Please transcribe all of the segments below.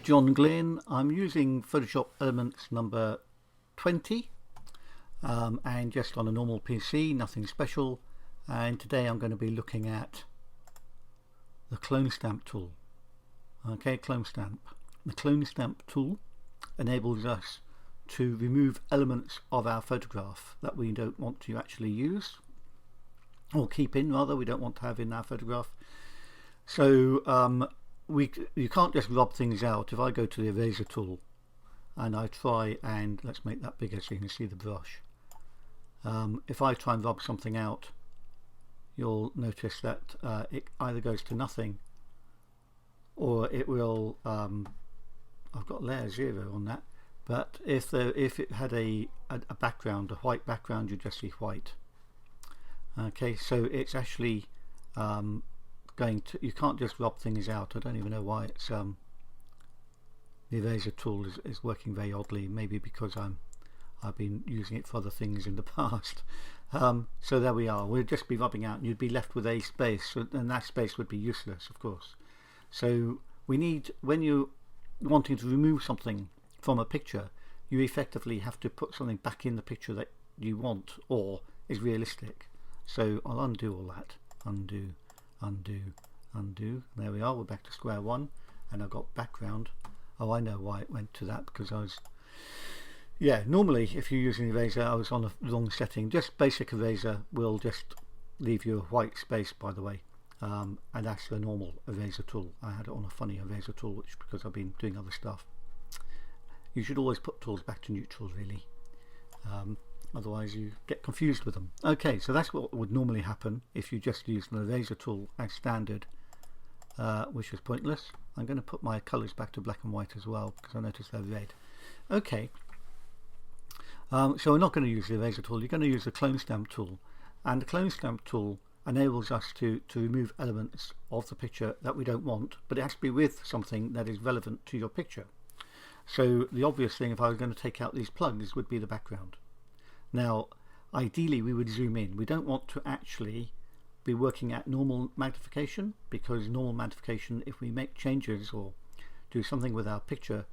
John Glynn. I'm using Photoshop Elements number 20 and just on a normal PC, nothing special. And today I'm going to be looking at the clone stamp tool. Okay, clone stamp. The clone stamp tool enables us to remove elements of our photograph that we don't want to actually use, or keep in rather, we don't want to have in our photograph. So you can't just rub things out. If I go to the eraser tool and I try and let's make that bigger so you can see the brush. If I try and rub something out, you'll notice that it either goes to nothing or it will I've got layer 0 on that, but if it had a background, a white background, you just see white. Okay, so it's actually going to, you can't just rub things out. I don't even know why it's the eraser tool is working very oddly, maybe because I've been using it for other things in the past. So there we are. We'll just be rubbing out and you'd be left with a space, and that space would be useless, of course. So we need, when you're wanting to remove something from a picture, you effectively have to put something back in the picture that you want or is realistic. So I'll undo all that. Undo, undo, undo. There we are. We're back to square one, and I've got background. Oh, I know why it went to that, because I was, yeah, normally if you're using eraser, I was on a wrong setting. Just basic eraser will just leave you a white space, by the way, and that's the normal eraser tool. I had it on a funny eraser tool, which because I've been doing other stuff. You should always put tools back to neutral, really. Otherwise you get confused with them. Okay, so that's what would normally happen if you just use an eraser tool as standard, which is pointless. I'm going to put my colours back to black and white as well, because I notice they're red. Okay, so we're not going to use the eraser tool. You're going to use the clone stamp tool, and the clone stamp tool enables us to remove elements of the picture that we don't want, but it has to be with something that is relevant to your picture. So the obvious thing, if I was going to take out these plugs, would be the background. Now ideally we would zoom in. We don't want to actually be working at normal magnification, because normal magnification, if we make changes or do something with our picture,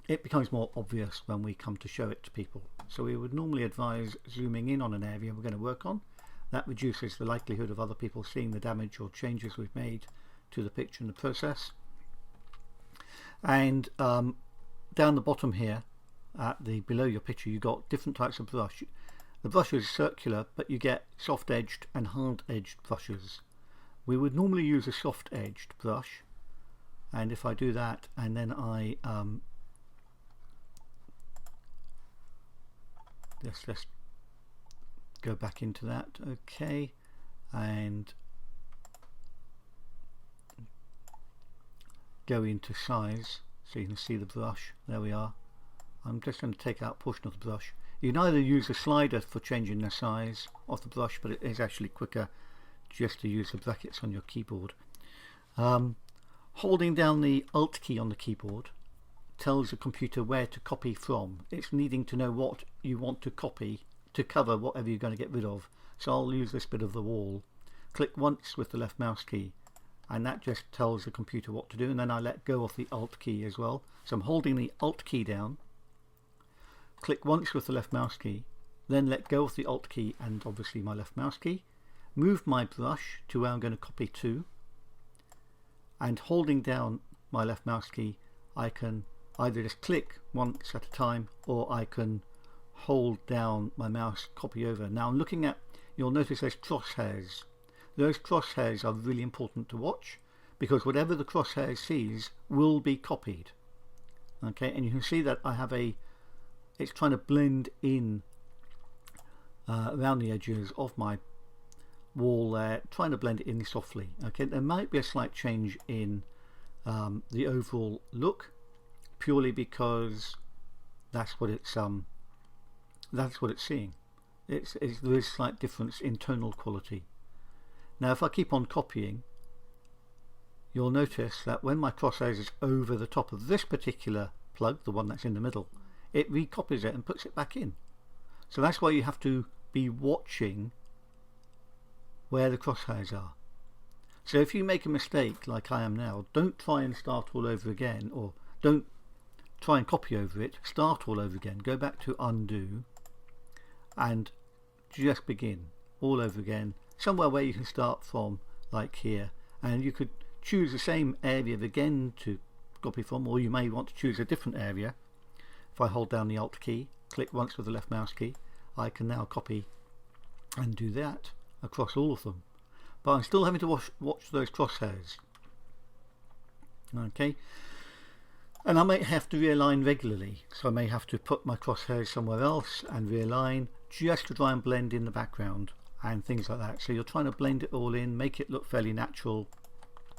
it becomes more obvious when we come to show it to people. So we would normally advise zooming in on an area we're going to work on. That reduces the likelihood of other people seeing the damage or changes we've made to the picture in the process. And down the bottom here, at the below your picture, you got different types of brush. The brush is circular, but you get soft edged and hard edged brushes. We would normally use a soft edged brush, and if I do that and then I let's go back into that. Okay, and go into size so you can see the brush. There we are. I'm just going to take out a portion of the brush. You can either use a slider for changing the size of the brush, but it is actually quicker just to use the brackets on your keyboard. Holding down the Alt key on the keyboard tells the computer where to copy from. It's needing to know what you want to copy to cover whatever you're going to get rid of. So I'll use this bit of the wall. Click once with the left mouse key, and that just tells the computer what to do, and then I let go of the Alt key as well. So I'm holding the Alt key down, click once with the left mouse key, then let go of the Alt key and obviously my left mouse key, move my brush to where I'm going to copy to, and holding down my left mouse key, I can either just click once at a time, or I can hold down my mouse, copy over. Now I'm looking at, you'll notice there's crosshairs. Those crosshairs are really important to watch, because whatever the crosshair sees will be copied. Okay, and you can see that I have it's trying to blend in around the edges of my wall there, trying to blend it in softly. Okay, there might be a slight change in the overall look, purely because that's what it's seeing. There is a slight difference in tonal quality. Now if I keep on copying, you'll notice that when my crosshairs is over the top of this particular plug, the one that's in the middle, it recopies it and puts it back in. So that's why you have to be watching where the crosshairs are. So if you make a mistake like I am now, don't try and start all over again, or don't try and copy over it, start all over again, go back to undo and just begin all over again, somewhere where you can start from, like here, and you could choose the same area again to copy from, or you may want to choose a different area. If I hold down the Alt key, click once with the left mouse key, I can now copy and do that across all of them, but I'm still having to watch those crosshairs. Okay, and I may have to realign regularly, so I may have to put my crosshairs somewhere else and realign just to try and blend in the background and things like that. So you're trying to blend it all in, make it look fairly natural,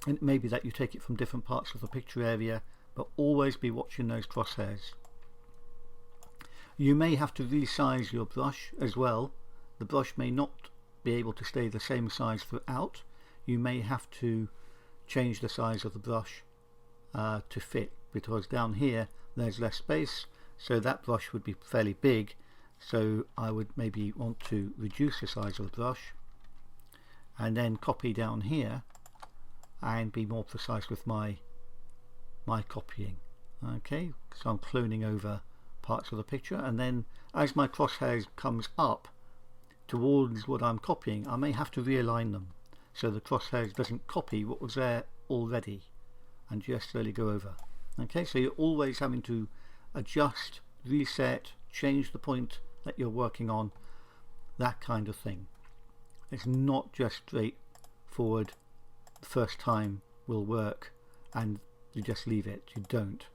and it may be that you take it from different parts of the picture area, but always be watching those crosshairs. You may have to resize your brush as well. The brush may not be able to stay the same size throughout. You may have to change the size of the brush to fit, because down here there's less space, so that brush would be fairly big, so I would maybe want to reduce the size of the brush and then copy down here and be more precise with my copying. Okay, so I'm cloning over parts of the picture, and then as my crosshairs comes up towards what I'm copying, I may have to realign them so the crosshairs doesn't copy what was there already and just slowly go over. Okay, so you're always having to adjust, reset, change the point that you're working on, that kind of thing. It's not just straightforward, the first time will work and you just leave it. You don't.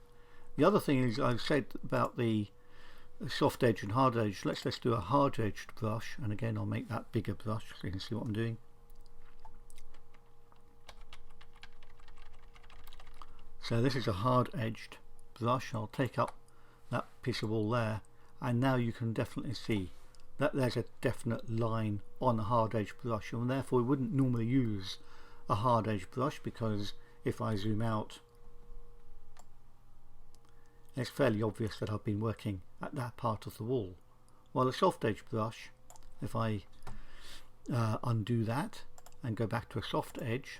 The other thing is, I've said about the soft edge and hard edge. Let's just do a hard edged brush, and again I'll make that bigger brush so you can see what I'm doing. So this is a hard edged brush. I'll take up that piece of wall there, and now you can definitely see that there's a definite line on a hard edged brush, and therefore we wouldn't normally use a hard edged brush, because if I zoom out it's fairly obvious that I've been working at that part of the wall. While a soft edge brush, if I undo that and go back to a soft edge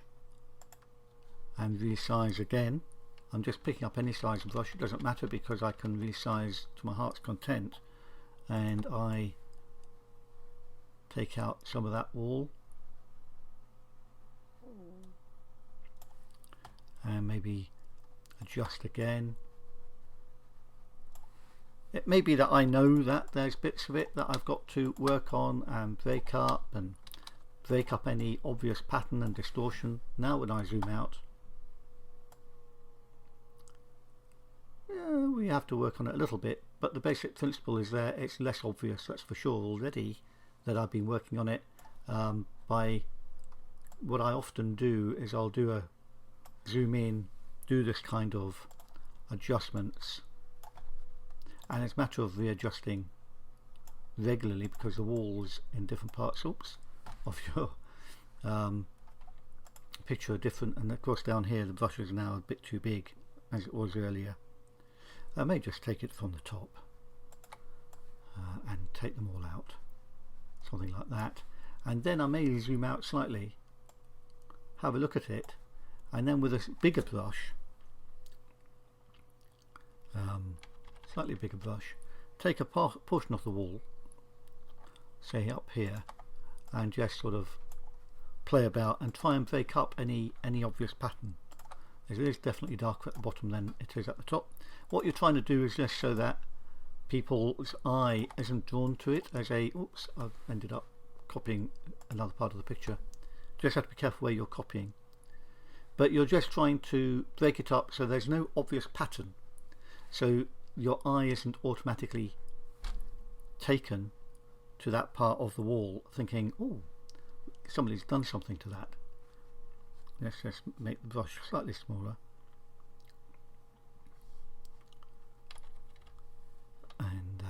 and resize again, I'm just picking up any size of brush, it doesn't matter because I can resize to my heart's content, and I take out some of that wall and maybe adjust again. It may be that I know that there's bits of it that I've got to work on and break up any obvious pattern and distortion. Now when I zoom out, we have to work on it a little bit, but the basic principle is there. It's less obvious, that's for sure, already that I've been working on it. By what I often do is I'll do a zoom in, do this kind of adjustments, and it's a matter of readjusting regularly because the walls in different parts of your picture are different, and of course down here the brush is now a bit too big as it was earlier. I may just take it from the top and take them all out, something like that, and then I may zoom out slightly, have a look at it, and then with a bigger brush, slightly bigger brush, take a portion of the wall, say up here, and just sort of play about and try and break up any obvious pattern. It is definitely darker at the bottom than it is at the top. What you're trying to do is just so that people's eye isn't drawn to it as a, oops, I've ended up copying another part of the picture. Just have to be careful where you're copying, but you're just trying to break it up so there's no obvious pattern, so your eye isn't automatically taken to that part of the wall thinking, oh, somebody's done something to that. Let's just make the brush slightly smaller, and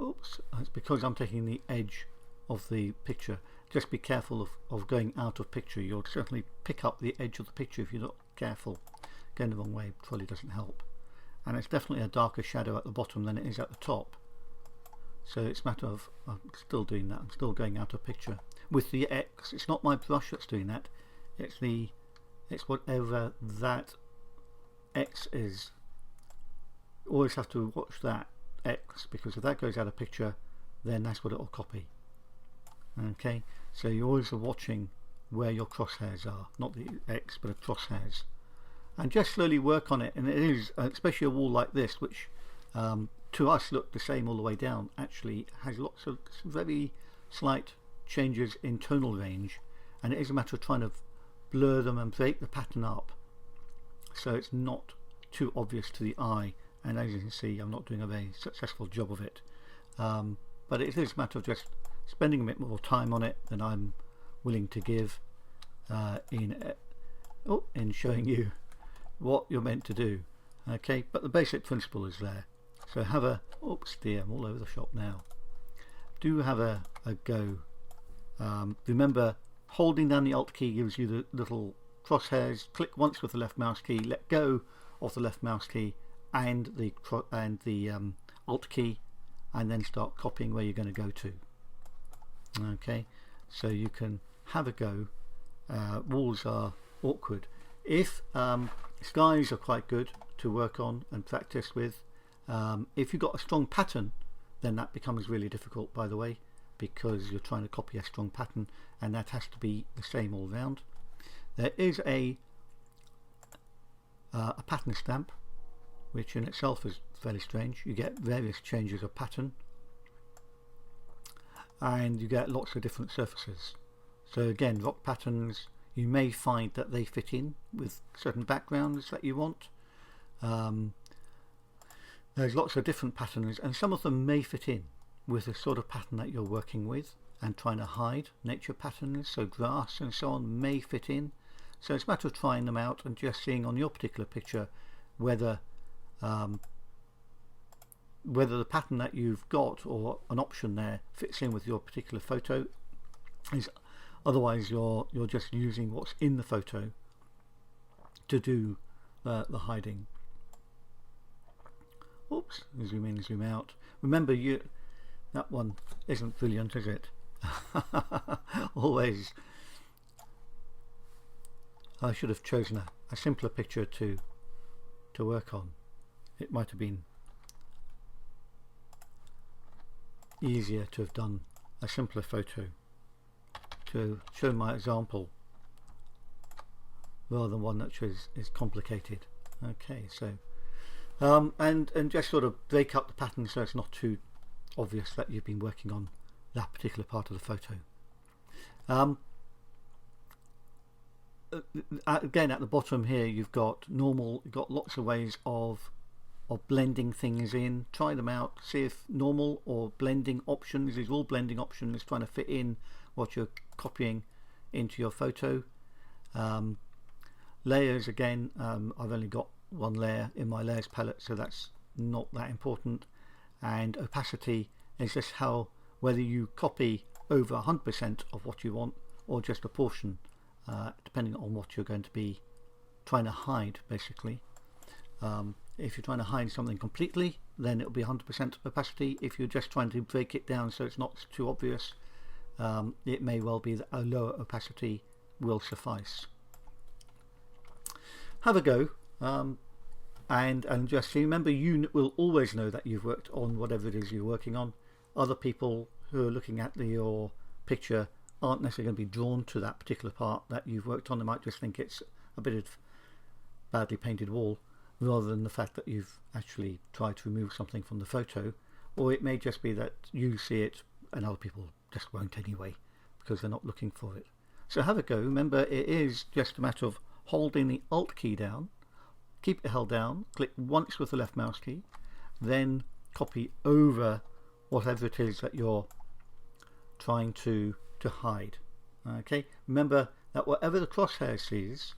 oops, it's because I'm taking the edge of the picture. Just be careful of going out of picture. You'll certainly pick up the edge of the picture if you're not careful. Going the wrong way probably doesn't help, and it's definitely a darker shadow at the bottom than it is at the top, so it's a matter of, I'm still doing that, I'm still going out of picture with the X. It's not my brush that's doing that, it's whatever that X is, always have to watch that X, because if that goes out of picture, then that's what it will copy. Okay, so you always are watching where your crosshairs are, not the X but the crosshairs, and just slowly work on it. And it is, especially a wall like this, which to us look the same all the way down, actually has lots of very slight changes in tonal range, and it is a matter of trying to blur them and break the pattern up so it's not too obvious to the eye. And as you can see, I'm not doing a very successful job of it, but it is a matter of just spending a bit more time on it than I'm willing to give in showing you what you're meant to do. Okay, but the basic principle is there. So have a, oops dear, I'm all over the shop now. Do have a go. Remember, holding down the Alt key gives you the little crosshairs. Click once with the left mouse key, let go of the left mouse key and the Alt key, and then start copying where you're going to go to. Okay, so you can have a go. Walls are awkward. If skies are quite good to work on and practice with. If you've got a strong pattern, then that becomes really difficult, by the way, because you're trying to copy a strong pattern, and that has to be the same all round. There is a pattern stamp, which in itself is fairly strange. You get various changes of pattern, and you get lots of different surfaces. So again, rock patterns, you may find that they fit in with certain backgrounds that you want. There's lots of different patterns, and some of them may fit in with the sort of pattern that you're working with and trying to hide. Nature patterns, so grass and so on, may fit in. So it's a matter of trying them out and just seeing on your particular picture whether the pattern that you've got or an option there fits in with your particular photo. Otherwise you're just using what's in the photo to do the hiding. Oops, zoom in, zoom out. Remember, that one isn't brilliant, is it? Always. I should have chosen a simpler picture to work on. It might have been easier to have done a simpler photo to show my example rather than one that is complicated. Okay, so and just sort of break up the pattern so it's not too obvious that you've been working on that particular part of the photo. Again, at the bottom here you've got normal, you've got lots of ways of blending things in. Try them out, see if normal or blending options, these are all blending options trying to fit in what you're copying into your photo. Layers, again, I've only got one layer in my layers palette, so that's not that important. And opacity is just whether you copy over 100% of what you want or just a portion, depending on what you're going to be trying to hide, basically. If you're trying to hide something completely, then it'll be 100% opacity. If you're just trying to break it down so it's not too obvious, it may well be that a lower opacity will suffice. Have a go, and just remember, you will always know that you've worked on whatever it is you're working on. Other people who are looking at your picture aren't necessarily going to be drawn to that particular part that you've worked on. They might just think it's a bit of badly painted wall, rather than the fact that you've actually tried to remove something from the photo. Or it may just be that you see it and other people just won't anyway, because they're not looking for it. So have a go. Remember, it is just a matter of holding the Alt key down, keep it held down, click once with the left mouse key, then copy over whatever it is that you're trying to hide. Okay, remember that whatever the crosshair sees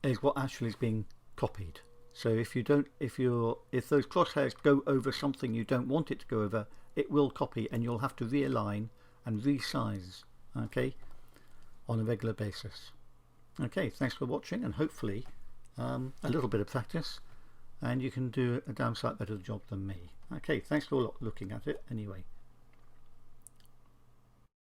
is what actually is being copied. So if those crosshairs go over something you don't want it to go over, it will copy, and you'll have to realign and resize, okay, on a regular basis. Okay, thanks for watching, and hopefully a little bit of practice and you can do a damn sight better job than me. Okay, thanks for looking at it anyway.